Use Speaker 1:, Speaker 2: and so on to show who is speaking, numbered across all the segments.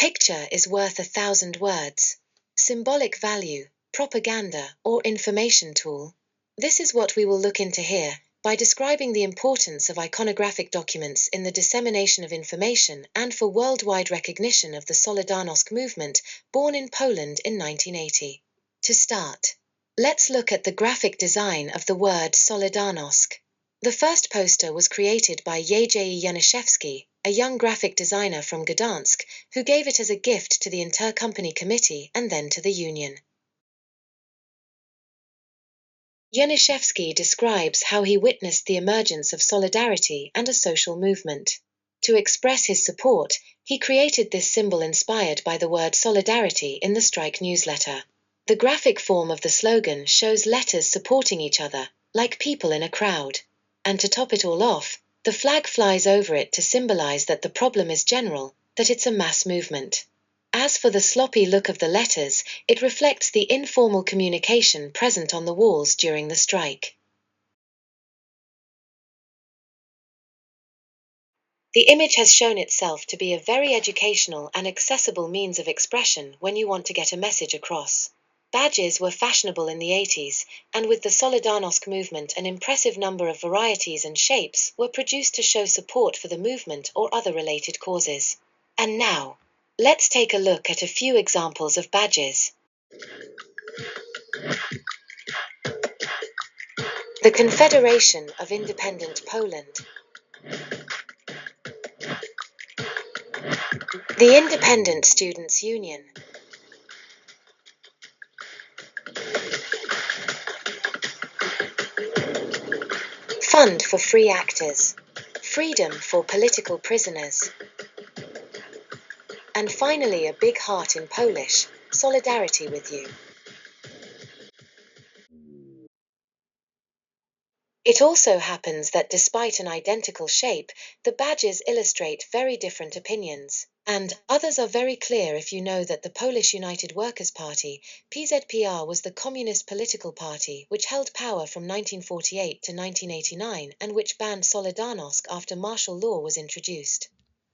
Speaker 1: picture is worth 1,000 words. Symbolic value, propaganda, or information tool. This is what we will look into here, by describing the importance of iconographic documents in the dissemination of information and for worldwide recognition of the Solidarnosc movement, born in Poland in 1980. To start, let's look at the graphic design of the word Solidarnosc. The first poster was created by Jerzy Januszewski, a young graphic designer from Gdansk, who gave it as a gift to the Intercompany Committee and then to the Union. Januszewski describes how he witnessed the emergence of solidarity and a social movement. To express his support, he created this symbol inspired by the word solidarity in the strike newsletter. The graphic form of the slogan shows letters supporting each other, like people in a crowd. And to top it all off, the flag flies over it to symbolize that the problem is general, that it's a mass movement. As for the sloppy look of the letters, it reflects the informal communication present on the walls during the strike. The image has shown itself to be a very educational and accessible means of expression when you want to get a message across. Badges were fashionable in the 80s, and with the Solidarnosc movement an impressive number of varieties and shapes were produced to show support for the movement or other related causes. And now, let's take a look at a few examples of badges. The Confederation of Independent Poland. The Independent Students' Union. Fund for Free Actors. Freedom for Political Prisoners. And finally, a big heart in Polish, Solidarity with You. It also happens that despite an identical shape, the badges illustrate very different opinions, and others are very clear if you know that the Polish United Workers' Party, PZPR, was the communist political party which held power from 1948 to 1989 and which banned Solidarnosc after martial law was introduced.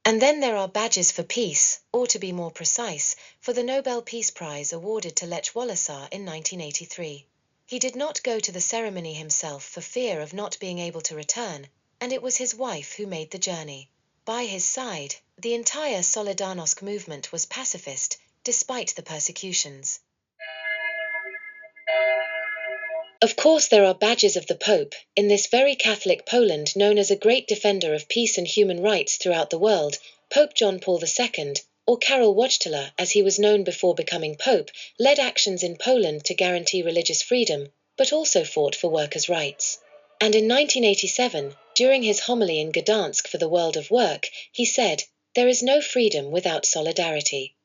Speaker 1: And then there are badges for peace, or to be more precise, for the Nobel Peace Prize awarded to Lech Walesa in 1983. He did not go to the ceremony himself for fear of not being able to return, and it was his wife who made the journey. By his side, the entire Solidarnosc movement was pacifist, despite the persecutions. Of course, there are badges of the Pope, in this very Catholic Poland known as a great defender of peace and human rights throughout the world. Pope John Paul II, or Karol Wojtyla as he was known before becoming Pope, led actions in Poland to guarantee religious freedom, but also fought for workers' rights. And in 1987, during his homily in Gdansk for the World of Work, he said, "There is no freedom without solidarity."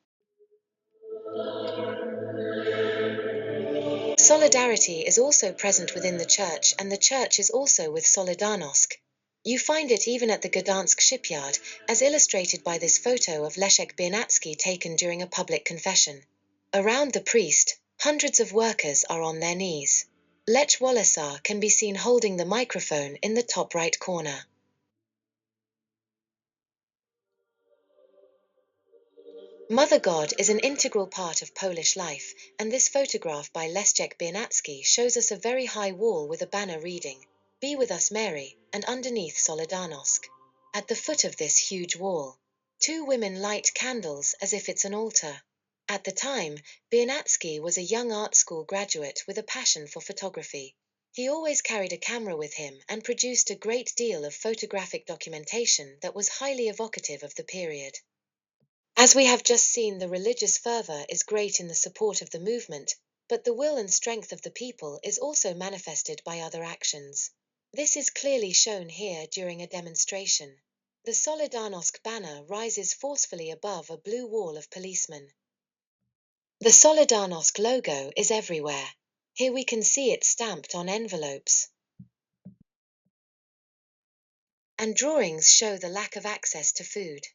Speaker 1: Solidarity is also present within the church, and the church is also with Solidarnosc. You find it even at the Gdansk shipyard, as illustrated by this photo of Leszek Biernacki taken during a public confession. Around the priest, hundreds of workers are on their knees. Lech Walesa can be seen holding the microphone in the top right corner. Mother God is an integral part of Polish life, and this photograph by Leszek Biernacki shows us a very high wall with a banner reading, "Be with us, Mary," and underneath Solidarnosc. At the foot of this huge wall, two women light candles as if it's an altar. At the time, Biernacki was a young art school graduate with a passion for photography. He always carried a camera with him and produced a great deal of photographic documentation that was highly evocative of the period. As we have just seen, the religious fervor is great in the support of the movement, but the will and strength of the people is also manifested by other actions. This is clearly shown here during a demonstration. The Solidarnosc banner rises forcefully above a blue wall of policemen. The Solidarnosc logo is everywhere. Here we can see it stamped on envelopes. And drawings show the lack of access to food.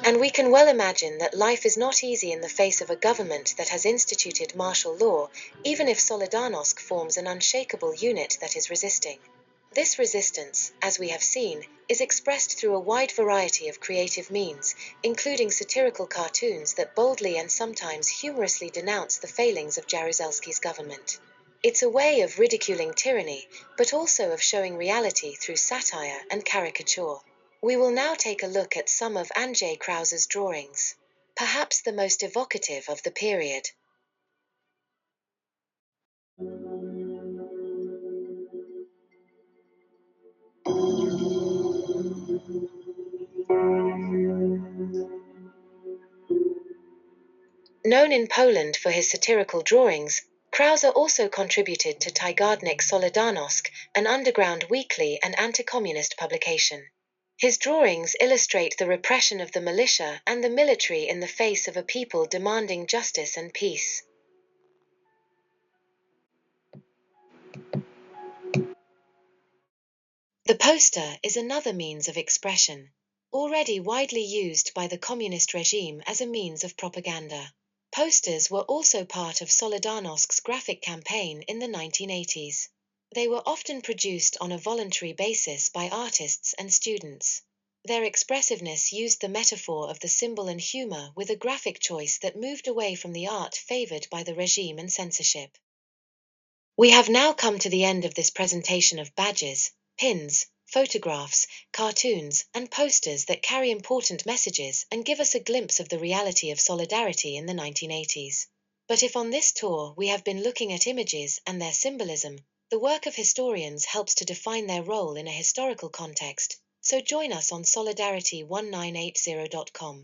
Speaker 1: And we can well imagine that life is not easy in the face of a government that has instituted martial law, even if Solidarnosc forms an unshakable unit that is resisting. This resistance, as we have seen, is expressed through a wide variety of creative means, including satirical cartoons that boldly and sometimes humorously denounce the failings of Jaruzelski's government. It's a way of ridiculing tyranny, but also of showing reality through satire and caricature. We will now take a look at some of Andrzej Krause's drawings, perhaps the most evocative of the period. Known in Poland for his satirical drawings, Krause also contributed to Tygodnik Solidarność, an underground weekly and anti-communist publication. His drawings illustrate the repression of the militia and the military in the face of a people demanding justice and peace. The poster is another means of expression, already widely used by the communist regime as a means of propaganda. Posters were also part of Solidarności's graphic campaign in the 1980s. They were often produced on a voluntary basis by artists and students. Their expressiveness used the metaphor of the symbol and humor with a graphic choice that moved away from the art favored by the regime and censorship. We have now come to the end of this presentation of badges, pins, photographs, cartoons, and posters that carry important messages and give us a glimpse of the reality of solidarity in the 1980s. But if on this tour we have been looking at images and their symbolism, the work of historians helps to define their role in a historical context, so join us on solidarity1980.com.